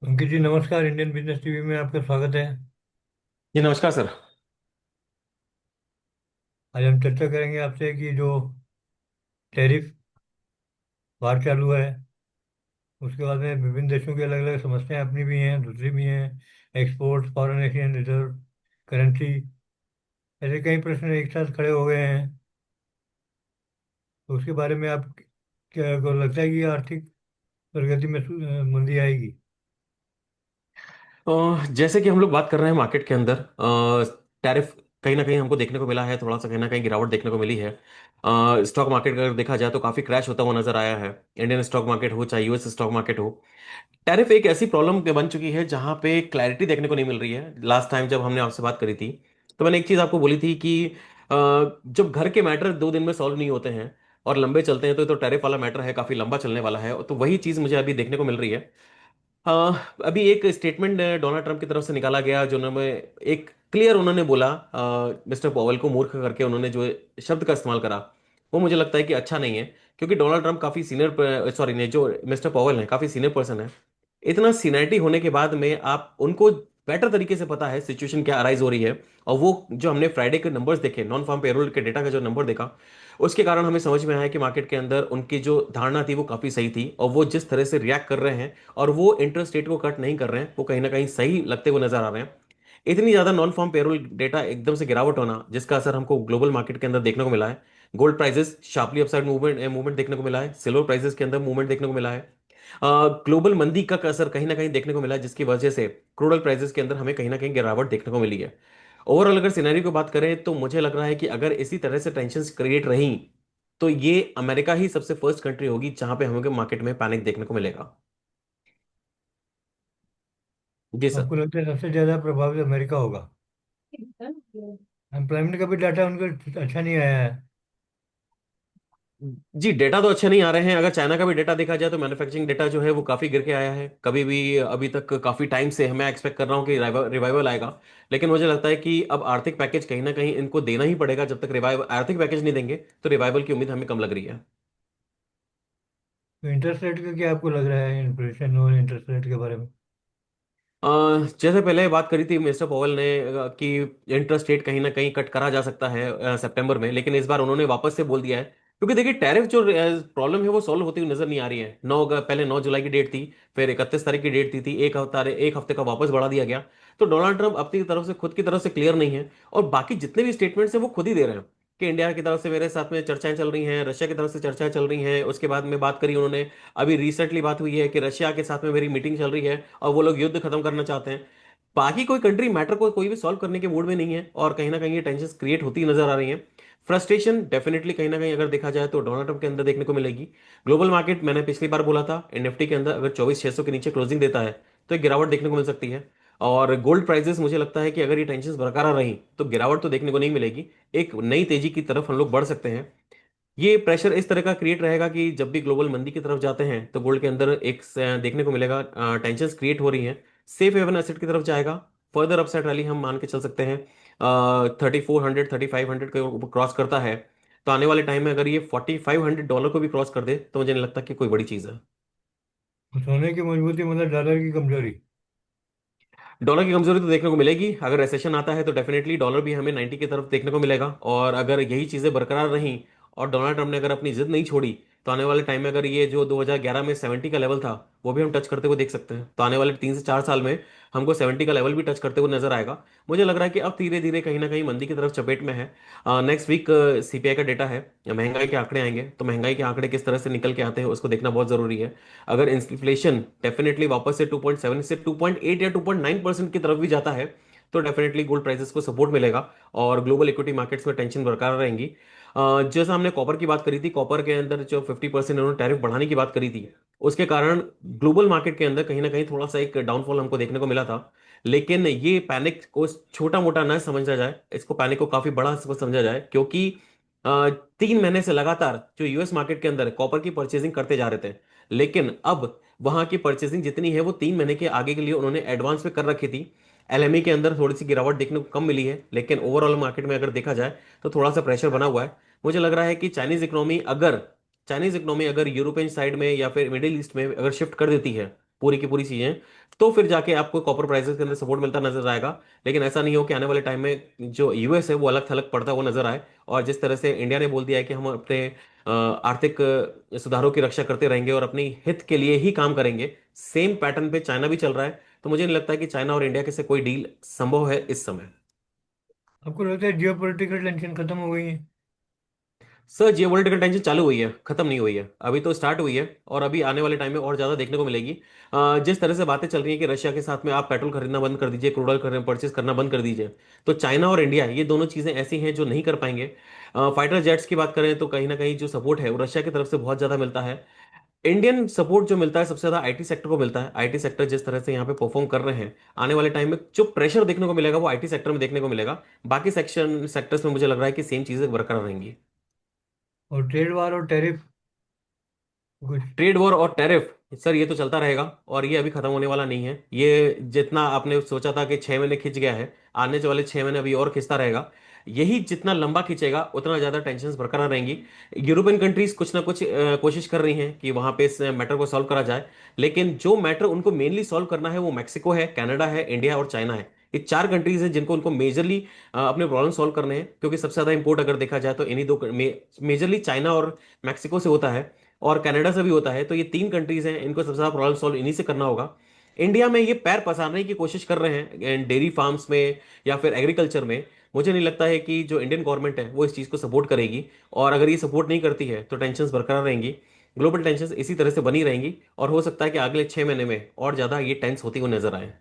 अंकित जी नमस्कार। Indian business TV में आपका स्वागत है। जी नमस्कार सर। आज हम चर्चा करेंगे आपसे कि जो टैरिफ वार चालू है, उसके बाद में विभिन्न देशों की अलग अलग समस्याएं अपनी भी हैं, दूसरी भी हैं। Export, foreign exchange reserve, currency, ऐसे कई प्रश्न एक साथ खड़े हो गए हैं। तो उसके बारे में आप क्या को लगता है कि आर्थिक प्रगति में मंदी आएगी? जैसे कि हम लोग बात कर रहे हैं मार्केट के अंदर टैरिफ कहीं ना कहीं हमको देखने को मिला है, थोड़ा सा कहीं ना कहीं गिरावट देखने को मिली है। स्टॉक मार्केट अगर देखा जाए तो काफी क्रैश होता हुआ नजर आया है। इंडियन स्टॉक मार्केट हो चाहे यूएस स्टॉक मार्केट हो, टैरिफ एक ऐसी प्रॉब्लम बन चुकी है जहां पे क्लैरिटी देखने को नहीं मिल रही है। लास्ट टाइम जब हमने आपसे बात करी थी तो मैंने एक चीज आपको बोली थी कि जब घर के मैटर 2 दिन में सॉल्व नहीं होते हैं और लंबे चलते हैं तो टैरिफ वाला मैटर है, काफी लंबा चलने वाला है। तो वही चीज मुझे अभी देखने को मिल रही है। अभी एक स्टेटमेंट डोनाल्ड ट्रंप की तरफ से निकाला गया जो उन्होंने एक क्लियर उन्होंने बोला, मिस्टर पॉवेल को मूर्ख करके उन्होंने जो शब्द का इस्तेमाल करा वो मुझे लगता है कि अच्छा नहीं है। क्योंकि डोनाल्ड ट्रंप काफी सीनियर, सॉरी नहीं, जो मिस्टर पॉवेल है काफी सीनियर पर्सन है। इतना सीनियरिटी होने के बाद में आप उनको बेटर तरीके से पता है सिचुएशन क्या अराइज हो रही है। और वो जो हमने फ्राइडे के नंबर्स देखे, नॉन फार्म पेरोल के डेटा का जो नंबर देखा, उसके कारण हमें समझ में आया कि मार्केट के अंदर उनकी जो धारणा थी वो काफी सही थी, और वो जिस तरह से रिएक्ट कर रहे हैं और वो इंटरेस्ट रेट को कट नहीं कर रहे हैं, वो कहीं ना कहीं सही लगते हुए नजर आ रहे हैं। इतनी ज्यादा नॉन फॉर्म पेरोल डेटा एकदम से गिरावट होना जिसका असर हमको ग्लोबल मार्केट के अंदर देखने को मिला है। Gold prices sharply upside movement movement देखने को मिला है, सिल्वर प्राइसेस के अंदर मूवमेंट देखने को मिला है। ग्लोबल मंदी का असर कहीं ना कहीं देखने को मिला है, जिसकी वजह से क्रूड ऑयल प्राइसेस के अंदर हमें कहीं ना कहीं गिरावट देखने को मिली है। ओवरऑल अगर सिनेरियो की बात करें तो मुझे लग रहा है कि अगर इसी तरह से टेंशन क्रिएट रही तो ये अमेरिका ही सबसे फर्स्ट कंट्री होगी जहां पे हमें मार्केट में पैनिक देखने को मिलेगा। जी सर। आपको लगता है सबसे ज्यादा प्रभावित अमेरिका होगा? एम्प्लॉयमेंट का भी डाटा उनका अच्छा नहीं आया है। जी डेटा तो अच्छे नहीं आ रहे हैं। अगर चाइना का भी डेटा देखा जाए तो मैन्युफैक्चरिंग डेटा जो है वो काफी गिर के आया है। कभी भी अभी तक काफी टाइम से मैं एक्सपेक्ट कर रहा हूँ कि रिवाइवल आएगा। लेकिन मुझे लगता है कि अब आर्थिक पैकेज कहीं ना कहीं इनको देना ही पड़ेगा। जब तक रिवाइव आर्थिक पैकेज नहीं देंगे तो रिवाइवल की उम्मीद हमें कम लग रही है। तो इंटरेस्ट रेट का क्या आपको लग रहा है, इन्फ्लेशन और इंटरेस्ट रेट के बारे में? अ, जैसे पहले बात करी थी मिस्टर पॉवेल ने कि इंटरेस्ट रेट कहीं ना कहीं कट करा जा सकता है सितंबर में, लेकिन इस बार उन्होंने वापस से बोल दिया है। क्योंकि देखिए टैरिफ जो प्रॉब्लम है वो सॉल्व होती हुई नजर नहीं आ रही है। पहले 9 जुलाई की डेट थी, फिर 31 तारीख की डेट थी, एक हफ्ते का वापस बढ़ा दिया गया। तो डोनाल्ड ट्रंप अपनी तरफ से खुद की तरफ से क्लियर नहीं है, और बाकी जितने भी स्टेटमेंट्स हैं वो खुद ही दे रहे हैं कि इंडिया की तरफ से मेरे साथ में चर्चाएं चल रही हैं, रशिया की तरफ से चर्चाएं चल रही हैं। उसके बाद में बात करी उन्होंने, अभी रिसेंटली बात हुई है कि रशिया के साथ में मेरी मीटिंग चल रही है और वो लोग युद्ध खत्म करना चाहते हैं। बाकी कोई कंट्री मैटर को कोई भी सॉल्व करने के मूड में नहीं है, और कहीं ना कहीं ये टेंशन क्रिएट होती नजर आ रही है। फ्रस्ट्रेशन डेफिनेटली कहीं ना कहीं अगर देखा जाए तो डोनाल्ड ट्रंप के अंदर देखने को मिलेगी। ग्लोबल मार्केट मैंने पिछली बार बोला था निफ्टी के अंदर अगर 24,600 के नीचे क्लोजिंग देता है तो एक गिरावट देखने को मिल सकती है। और गोल्ड प्राइसेस मुझे लगता है कि अगर ये टेंशन बरकरार रही तो गिरावट तो देखने को नहीं मिलेगी, एक नई तेजी की तरफ हम लोग बढ़ सकते हैं। ये प्रेशर इस तरह का क्रिएट रहेगा कि जब भी ग्लोबल मंदी की तरफ जाते हैं तो गोल्ड के अंदर देखने को मिलेगा टेंशन क्रिएट हो रही हैं। सेफ हेवन एसेट की तरफ जाएगा। फर्दर अपसाइड रैली हम मान के चल सकते हैं। 3400 3500 को क्रॉस करता है तो आने वाले टाइम में अगर ये $4,500 को भी क्रॉस कर दे तो मुझे नहीं लगता कि कोई बड़ी चीज़ है। सोने की मजबूती मतलब डॉलर की कमजोरी? डॉलर की कमजोरी तो देखने को मिलेगी। अगर रेसेशन आता है तो डेफिनेटली डॉलर भी हमें 90 की तरफ देखने को मिलेगा। और अगर यही चीजें बरकरार रहीं और डोनाल्ड ट्रंप ने अगर अपनी जिद नहीं छोड़ी तो आने वाले टाइम में अगर ये जो 2011 में 70 का लेवल था वो भी हम टच करते हुए देख सकते हैं। तो आने वाले 3 से 4 साल में हमको 70 का लेवल भी टच करते हुए नजर आएगा। मुझे लग रहा है कि अब धीरे धीरे कहीं ना कहीं मंदी की तरफ चपेट में है। नेक्स्ट वीक सीपीआई का डेटा है, महंगाई के आंकड़े आएंगे, तो महंगाई के आंकड़े किस तरह से निकल के आते हैं उसको देखना बहुत जरूरी है। अगर इन्फ्लेशन डेफिनेटली वापस से 2.7 से 2.8 या 2.9% की तरफ भी जाता है तो डेफिनेटली गोल्ड प्राइसेस को सपोर्ट मिलेगा और ग्लोबल इक्विटी मार्केट्स में टेंशन बरकरार रहेंगी। जैसा हमने कॉपर की बात करी थी, कॉपर के अंदर जो 50% उन्होंने टैरिफ बढ़ाने की बात करी थी, उसके कारण ग्लोबल मार्केट के अंदर कहीं ना कहीं थोड़ा सा एक डाउनफॉल हमको देखने को मिला था। लेकिन ये पैनिक को छोटा मोटा ना समझा जाए, इसको पैनिक को काफी बड़ा समझा जाए। क्योंकि 3 महीने से लगातार जो यूएस मार्केट के अंदर कॉपर की परचेजिंग करते जा रहे थे, लेकिन अब वहां की परचेसिंग जितनी है वो 3 महीने के आगे के लिए उन्होंने एडवांस पे कर रखी थी। एलएमई के अंदर थोड़ी सी गिरावट देखने को कम मिली है, लेकिन ओवरऑल मार्केट में अगर देखा जाए तो थोड़ा सा प्रेशर बना हुआ है। मुझे लग रहा है कि चाइनीज इकोनॉमी अगर यूरोपियन साइड में या फिर मिडिल ईस्ट में अगर शिफ्ट कर देती है पूरी की पूरी चीजें, तो फिर जाके आपको कॉपर प्राइसेस के अंदर सपोर्ट मिलता नजर आएगा। लेकिन ऐसा नहीं हो कि आने वाले टाइम में जो यूएस है वो अलग थलग पड़ता हुआ नजर आए। और जिस तरह से इंडिया ने बोल दिया है कि हम अपने आर्थिक सुधारों की रक्षा करते रहेंगे और अपनी हित के लिए ही काम करेंगे, सेम पैटर्न पे चाइना भी चल रहा है। तो मुझे नहीं लगता है कि चाइना और इंडिया के से कोई डील संभव है इस समय। आपको लगता है जियो पोलिटिकल टेंशन खत्म हो गई है? सर जियो पॉलिटिकल टेंशन चालू हुई है, खत्म नहीं हुई है, अभी तो स्टार्ट हुई है और अभी आने वाले टाइम में और ज्यादा देखने को मिलेगी। जिस तरह से बातें चल रही है कि रशिया के साथ में आप पेट्रोल खरीदना बंद कर दीजिए, क्रूड ऑयल परचेज करना बंद कर दीजिए, तो चाइना और इंडिया ये दोनों चीजें ऐसी हैं जो नहीं कर पाएंगे। फाइटर जेट्स की बात करें तो कहीं ना कहीं जो सपोर्ट है वो रशिया की तरफ से बहुत ज्यादा मिलता है। इंडियन सपोर्ट जो मिलता है सबसे ज्यादा आईटी सेक्टर को मिलता है। आईटी सेक्टर जिस तरह से यहाँ पे परफॉर्म कर रहे हैं, आने वाले टाइम में जो प्रेशर देखने को मिलेगा वो आईटी सेक्टर में देखने को मिलेगा। बाकी सेक्टर्स में मुझे लग रहा है कि सेम चीजें बरकरार रहेंगी। और ट्रेड वार और टैरिफ कुछ? ट्रेड वॉर और टैरिफ, सर ये तो चलता रहेगा और ये अभी खत्म होने वाला नहीं है। ये जितना आपने सोचा था कि 6 महीने खिंच गया है, आने वाले 6 महीने अभी और खिंचता रहेगा। यही जितना लंबा खींचेगा उतना ज्यादा टेंशन बरकरार रहेंगी। यूरोपियन कंट्रीज कुछ ना कुछ कोशिश कर रही हैं कि वहां पे इस मैटर को सॉल्व करा जाए। लेकिन जो मैटर उनको मेनली सॉल्व करना है वो मैक्सिको है, कनाडा है, इंडिया और चाइना है। ये चार कंट्रीज हैं जिनको उनको मेजरली अपने प्रॉब्लम सॉल्व करने हैं, क्योंकि सबसे ज्यादा इंपोर्ट अगर देखा जाए तो इन्हीं दो मेजरली चाइना और मैक्सिको से होता है और कनाडा से भी होता है। तो ये तीन कंट्रीज हैं, इनको सबसे ज्यादा प्रॉब्लम सॉल्व इन्हीं से करना होगा। इंडिया में ये पैर पसारने की कोशिश कर रहे हैं डेयरी फार्म्स में या फिर एग्रीकल्चर में। मुझे नहीं लगता है कि जो इंडियन गवर्नमेंट है वो इस चीज़ को सपोर्ट करेगी। और अगर ये सपोर्ट नहीं करती है तो टेंशन बरकरार रहेंगी, ग्लोबल टेंशन इसी तरह से बनी रहेंगी और हो सकता है कि अगले 6 महीने में और ज़्यादा ये टेंस होती हुई नजर आए।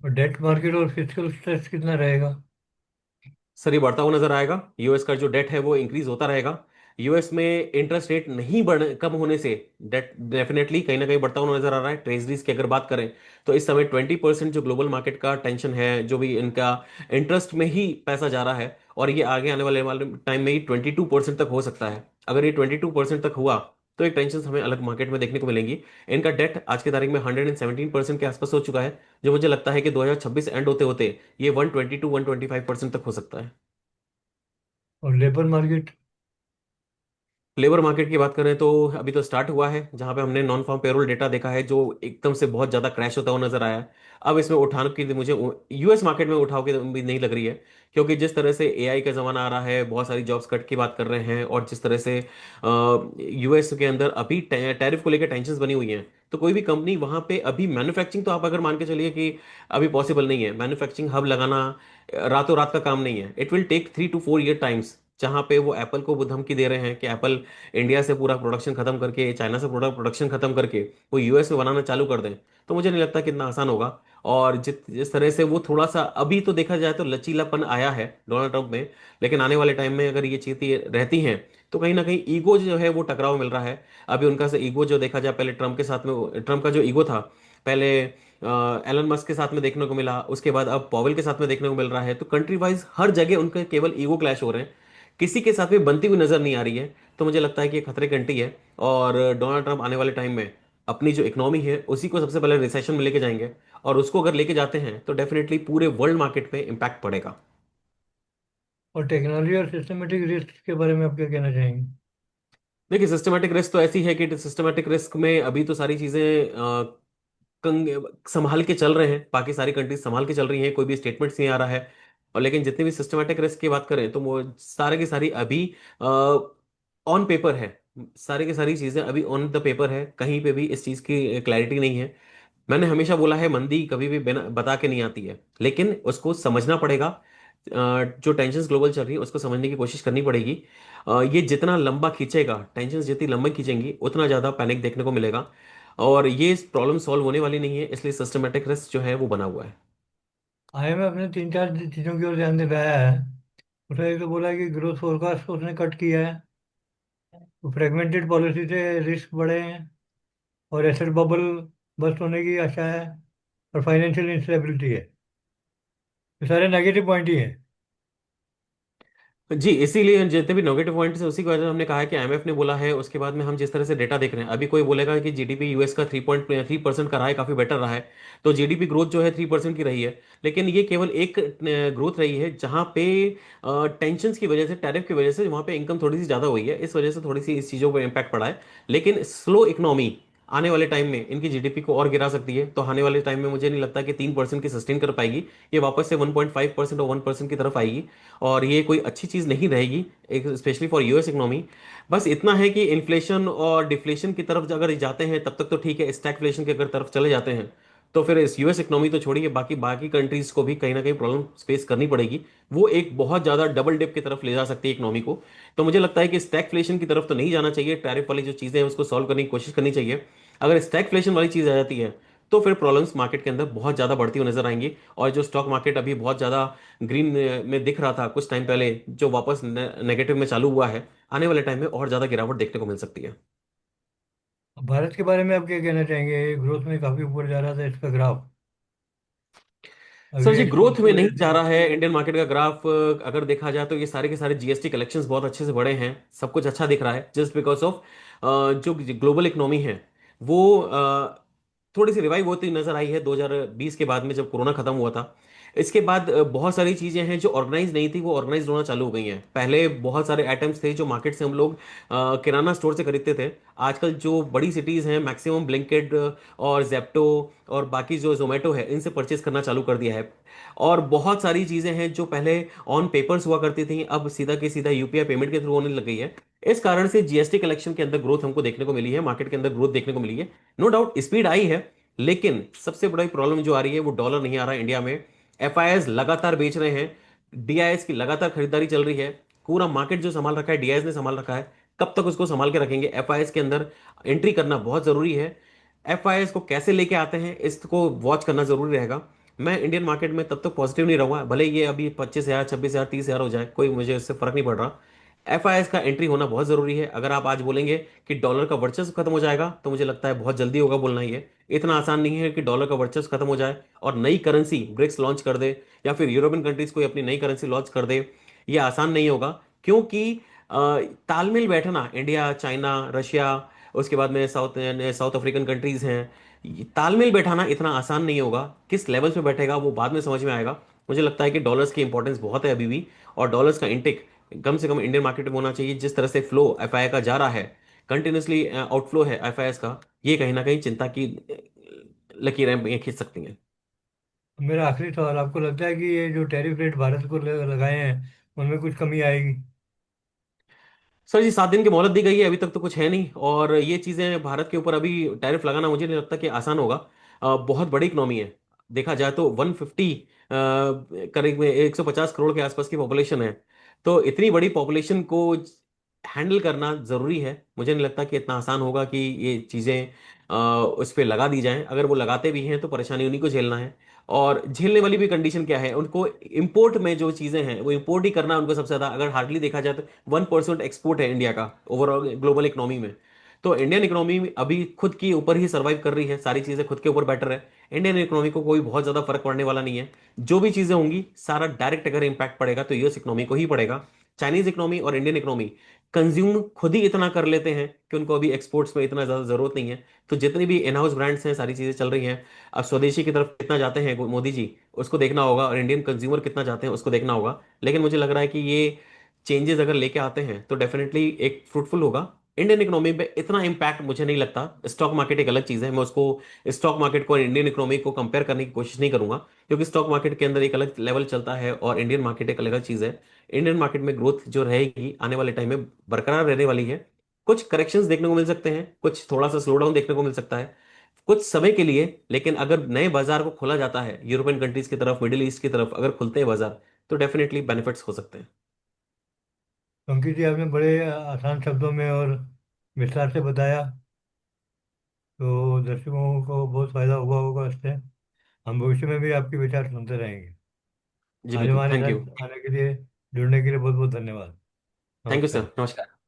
और डेट मार्केट और फिजिकल स्ट्रेस कितना रहेगा? सर ये बढ़ता हुआ नजर आएगा, यूएस का जो डेट है वो इंक्रीज होता रहेगा। यूएस में इंटरेस्ट रेट नहीं बढ़ कम होने से डेट डेफिनेटली कहीं ना कहीं बढ़ता हुआ नजर आ रहा है। ट्रेजरीज की अगर बात करें तो इस समय 20% जो ग्लोबल मार्केट का टेंशन है, जो भी इनका इंटरेस्ट में ही पैसा जा रहा है, और ये आगे आने वाले वाले टाइम में ही 22% तक हो सकता है। अगर ये 22% तक हुआ तो एक टेंशन हमें अलग मार्केट में देखने को मिलेंगी। इनका डेट आज की तारीख में 117% के आसपास हो चुका है, जो मुझे लगता है कि 2026 एंड होते होते ये 122-125% तक हो सकता है। और लेबर मार्केट? लेबर मार्केट की बात करें तो अभी तो स्टार्ट हुआ है, जहां पे हमने नॉन फार्म पेरोल डेटा देखा है जो एकदम से बहुत ज्यादा क्रैश होता हुआ नजर आया है। अब इसमें उठान की मुझे यूएस मार्केट में उठाव की उम्मीद नहीं लग रही है, क्योंकि जिस तरह से एआई का जमाना आ रहा है, बहुत सारी जॉब्स कट की बात कर रहे हैं, और जिस तरह से यूएस के अंदर अभी टैरिफ को लेकर टेंशन बनी हुई हैं, तो कोई भी कंपनी वहां पे अभी मैन्युफैक्चरिंग तो आप अगर मान के चलिए कि अभी पॉसिबल नहीं है। मैन्युफैक्चरिंग हब लगाना रातों रात का काम नहीं है। It will take 3 to 4 year times. जहां पे वो एप्पल को वो धमकी दे रहे हैं कि एप्पल इंडिया से पूरा प्रोडक्शन खत्म करके, चाइना से पूरा प्रोडक्शन खत्म करके वो यूएस में बनाना चालू कर दें, तो मुझे नहीं लगता कितना आसान होगा। और जिस तरह से वो थोड़ा सा अभी तो देखा जाए तो लचीलापन आया है डोनाल्ड ट्रंप में, लेकिन आने वाले टाइम में अगर ये चीजें रहती हैं तो कहीं ना कहीं ईगो जो है वो टकराव मिल रहा है। अभी उनका से ईगो जो देखा जाए, पहले ट्रंप के साथ में ट्रंप का जो ईगो था, पहले एलन मस्क के साथ में देखने को मिला, उसके बाद अब पॉवेल के साथ में देखने को मिल रहा है। तो कंट्री वाइज हर जगह उनके केवल ईगो क्लैश हो रहे हैं, किसी के साथ में बनती हुई नजर नहीं आ रही है। तो मुझे लगता है कि ये खतरे की घंटी है। और डोनाल्ड ट्रंप आने वाले टाइम में अपनी जो इकोनॉमी है उसी को सबसे पहले रिसेशन में लेके जाएंगे, और उसको अगर लेके जाते हैं तो डेफिनेटली पूरे वर्ल्ड मार्केट पे इम्पैक्ट पड़ेगा। और टेक्नोलॉजी और सिस्टमेटिक रिस्क के बारे में आप क्या कहना चाहेंगे? देखिए सिस्टमेटिक रिस्क तो ऐसी है कि सिस्टमेटिक रिस्क में अभी तो सारी चीजें संभाल के चल रहे हैं, बाकी सारी कंट्रीज संभाल के चल रही हैं, कोई भी स्टेटमेंट्स नहीं आ रहा है। और लेकिन जितनी भी सिस्टमेटिक रिस्क की बात करें तो वो सारे की सारी अभी ऑन पेपर है। सारी की सारी चीजें अभी ऑन द पेपर है, कहीं पे भी इस चीज की क्लैरिटी नहीं है। मैंने हमेशा बोला है मंदी कभी भी बिना बता के नहीं आती है, लेकिन उसको समझना पड़ेगा। जो टेंशन ग्लोबल चल रही है उसको समझने की कोशिश करनी पड़ेगी। ये जितना लंबा खींचेगा, टेंशन जितनी लंबी खींचेंगी उतना ज्यादा पैनिक देखने को मिलेगा। और ये प्रॉब्लम सॉल्व होने वाली नहीं है, इसलिए सिस्टमेटिक रिस्क जो है वो बना हुआ है। आईएमएफ ने तीन चार चीज़ों की ओर ध्यान दिलाया है। उसने एक तो बोला है कि ग्रोथ फोरकास्ट को उसने कट किया है, तो फ्रेगमेंटेड पॉलिसी से रिस्क बढ़े हैं, और एसेट बबल बस्ट होने की आशा है, और फाइनेंशियल इंस्टेबिलिटी है। ये सारे नेगेटिव पॉइंट ही हैं। जी इसीलिए जितने भी नेगेटिव पॉइंट्स है उसी की वजह से हमने कहा है कि आईएमएफ ने बोला है। उसके बाद में हम जिस तरह से डेटा देख रहे हैं, अभी कोई बोलेगा कि जीडीपी यूएस का 3.3% का रहा है, काफी बेटर रहा है, तो जीडीपी ग्रोथ जो है 3% की रही है। लेकिन ये केवल एक ग्रोथ रही है जहां पे टेंशन की वजह से, टैरिफ की वजह से वहां पे इनकम थोड़ी सी ज्यादा हुई है, इस वजह से थोड़ी सी इस चीजों पर इम्पैक्ट पड़ा है। लेकिन स्लो इकोनॉमी आने वाले टाइम में इनकी जीडीपी को और गिरा सकती है। तो आने वाले टाइम में मुझे नहीं लगता कि 3% की सस्टेन कर पाएगी। ये वापस से 1.5% और 1% की तरफ आएगी, और ये कोई अच्छी चीज़ नहीं रहेगी, एक स्पेशली फॉर यूएस इकोनॉमी। बस इतना है कि इन्फ्लेशन और डिफ्लेशन की तरफ अगर जाते हैं तब तक तो ठीक है, स्टैगफ्लेशन की अगर तरफ चले जाते हैं तो फिर इस यूएस इकोनॉमी तो छोड़िए, बाकी बाकी कंट्रीज को भी कहीं ना कहीं प्रॉब्लम फेस करनी पड़ेगी। वो एक बहुत ज़्यादा डबल डिप की तरफ ले जा सकती है इकोनॉमी को। तो मुझे लगता है कि स्टैगफ्लेशन की तरफ तो नहीं जाना चाहिए, टैरिफ वाली जो चीज़ें हैं उसको सॉल्व करने की कोशिश करनी चाहिए। अगर स्टैगफ्लेशन वाली चीज़ आ जाती है तो फिर प्रॉब्लम्स मार्केट के अंदर बहुत ज़्यादा बढ़ती हुई नजर आएंगी। और जो स्टॉक मार्केट अभी बहुत ज़्यादा ग्रीन में दिख रहा था कुछ टाइम पहले, जो वापस नेगेटिव में चालू हुआ है, आने वाले टाइम में और ज़्यादा गिरावट देखने को मिल सकती है। अब भारत के बारे में आप क्या कहना चाहेंगे? ग्रोथ में काफ़ी ऊपर जा रहा था इसका ग्राफ, सर अभी जी, एक्सपोर्ट ग्रोथ की में नहीं वजह जा से। रहा है इंडियन मार्केट का ग्राफ। अगर देखा जाए तो ये सारे के सारे जीएसटी कलेक्शंस बहुत अच्छे से बढ़े हैं, सब कुछ अच्छा दिख रहा है, जस्ट बिकॉज ऑफ जो ग्लोबल इकोनॉमी है वो थोड़ी सी रिवाइव होती नजर आई है 2020 के बाद में, जब कोरोना खत्म हुआ था। इसके बाद बहुत सारी चीजें हैं जो ऑर्गेनाइज नहीं थी वो ऑर्गेनाइज होना चालू हो गई हैं। पहले बहुत सारे आइटम्स थे जो मार्केट से हम लोग किराना स्टोर से खरीदते थे। आजकल जो बड़ी सिटीज हैं मैक्सिमम ब्लिंकिट और जेप्टो और बाकी जो जोमेटो है इनसे परचेज करना चालू कर दिया है। और बहुत सारी चीजें हैं जो पहले ऑन पेपर्स हुआ करती थी, अब सीधा के सीधा यूपीआई पेमेंट के थ्रू होने लग गई है। इस कारण से जीएसटी कलेक्शन के अंदर ग्रोथ हमको देखने को मिली है, मार्केट के अंदर ग्रोथ देखने को मिली है। नो डाउट स्पीड आई है, लेकिन सबसे बड़ी प्रॉब्लम जो आ रही है वो डॉलर नहीं आ रहा है इंडिया में। एफआईआईज लगातार बेच रहे हैं, डीआईएस की लगातार खरीदारी चल रही है। पूरा मार्केट जो संभाल रखा है डीआईएस ने संभाल रखा है। कब तक उसको संभाल के रखेंगे? एफआईआईज के अंदर एंट्री करना बहुत जरूरी है। एफआईआईज को कैसे लेके आते हैं इसको वॉच करना जरूरी रहेगा। मैं इंडियन मार्केट में तब तक पॉजिटिव नहीं रहूंगा, भले ये अभी 25,000 26,000 30,000 हो जाए, कोई मुझे इससे फर्क नहीं पड़ रहा। एफआईआईज का एंट्री होना बहुत जरूरी है। अगर आप आज बोलेंगे कि डॉलर का वर्चस्व खत्म हो जाएगा, तो मुझे लगता है बहुत जल्दी होगा बोलना ये। इतना आसान नहीं है कि डॉलर का वर्चस्व खत्म हो जाए और नई करेंसी ब्रिक्स लॉन्च कर दे, या फिर यूरोपियन कंट्रीज कोई अपनी नई करेंसी लॉन्च कर दे। ये आसान नहीं होगा, क्योंकि तालमेल बैठना इंडिया, चाइना, रशिया, उसके बाद में साउथ साउथ अफ्रीकन कंट्रीज हैं, ये तालमेल बैठाना इतना आसान नहीं होगा। किस लेवल पे बैठेगा वो बाद में समझ में आएगा। मुझे लगता है कि डॉलर्स की इंपॉर्टेंस बहुत है अभी भी, और डॉलर्स का इंटेक कम से कम इंडियन मार्केट में होना चाहिए। जिस तरह से फ्लो एफआई का जा रहा है, कंटिन्यूसली आउटफ्लो है एफआई का, ये कहीं ना कहीं चिंता की लकीरें ये खींच सकती हैं। मेरा आखिरी सवाल, आपको लगता है कि ये जो टैरिफ रेट भारत को लगाए हैं उनमें कुछ कमी आएगी? सर जी, 7 दिन की मोहलत दी गई है, अभी तक तो कुछ है नहीं। और ये चीज़ें भारत के ऊपर अभी टैरिफ लगाना मुझे नहीं लगता कि आसान होगा। बहुत बड़ी इकोनॉमी है, देखा जाए तो 150 करीब में 150 करोड़ के आसपास की पॉपुलेशन है। तो इतनी बड़ी पॉपुलेशन को हैंडल करना ज़रूरी है। मुझे नहीं लगता कि इतना आसान होगा कि ये चीज़ें उस पर लगा दी जाएं। अगर वो लगाते भी हैं तो परेशानी उन्हीं को झेलना है। और झेलने वाली भी कंडीशन क्या है, उनको इंपोर्ट में जो चीज़ें हैं वो इंपोर्ट ही करना है उनको सबसे ज़्यादा। अगर हार्डली देखा जाए तो 1% एक्सपोर्ट है इंडिया का ओवरऑल ग्लोबल इकोनॉमी में। तो इंडियन इकोनॉमी अभी खुद के ऊपर ही सर्वाइव कर रही है, सारी चीज़ें खुद के ऊपर बेटर है। इंडियन इकोनॉमी को कोई बहुत ज़्यादा फर्क पड़ने वाला नहीं है। जो भी चीज़ें होंगी सारा डायरेक्ट अगर इम्पैक्ट पड़ेगा तो यूएस इकोनॉमी को ही पड़ेगा। चाइनीज इकोनॉमी और इंडियन इकोनॉमी कंज्यूम खुद ही इतना कर लेते हैं कि उनको अभी एक्सपोर्ट्स में इतना ज़्यादा ज़रूरत नहीं है। तो जितनी भी इन हाउस ब्रांड्स हैं सारी चीज़ें चल रही हैं। अब स्वदेशी की तरफ कितना जाते हैं मोदी जी, उसको देखना होगा, और इंडियन कंज्यूमर कितना जाते हैं उसको देखना होगा। लेकिन मुझे लग रहा है कि ये चेंजेस अगर लेके आते हैं तो डेफिनेटली एक फ्रूटफुल होगा। इंडियन इकोनॉमी पे इतना इम्पैक्ट मुझे नहीं लगता। स्टॉक मार्केट एक अलग चीज़ है, मैं उसको स्टॉक मार्केट को और इंडियन इकोनॉमी को कंपेयर करने की कोशिश नहीं करूंगा, क्योंकि स्टॉक मार्केट के अंदर एक अलग लेवल चलता है और इंडियन मार्केट एक अलग चीज़ है। इंडियन मार्केट में ग्रोथ जो रहेगी आने वाले टाइम में बरकरार रहने वाली है। कुछ करेक्शंस देखने को मिल सकते हैं, कुछ थोड़ा सा स्लो डाउन देखने को मिल सकता है कुछ समय के लिए, लेकिन अगर नए बाजार को खोला जाता है यूरोपियन कंट्रीज की तरफ, मिडिल ईस्ट की तरफ अगर खुलते हैं बाजार, तो डेफिनेटली बेनिफिट्स हो सकते हैं। तो अंकित जी, आपने बड़े आसान शब्दों में और विस्तार से बताया, तो दर्शकों को बहुत फायदा हुआ होगा इससे। हम भविष्य में भी आपके विचार सुनते रहेंगे। जी आज बिल्कुल, हमारे थैंक यू। साथ आने के लिए, जुड़ने के लिए बहुत बहुत धन्यवाद। थैंक यू सर, नमस्कार। नमस्कार।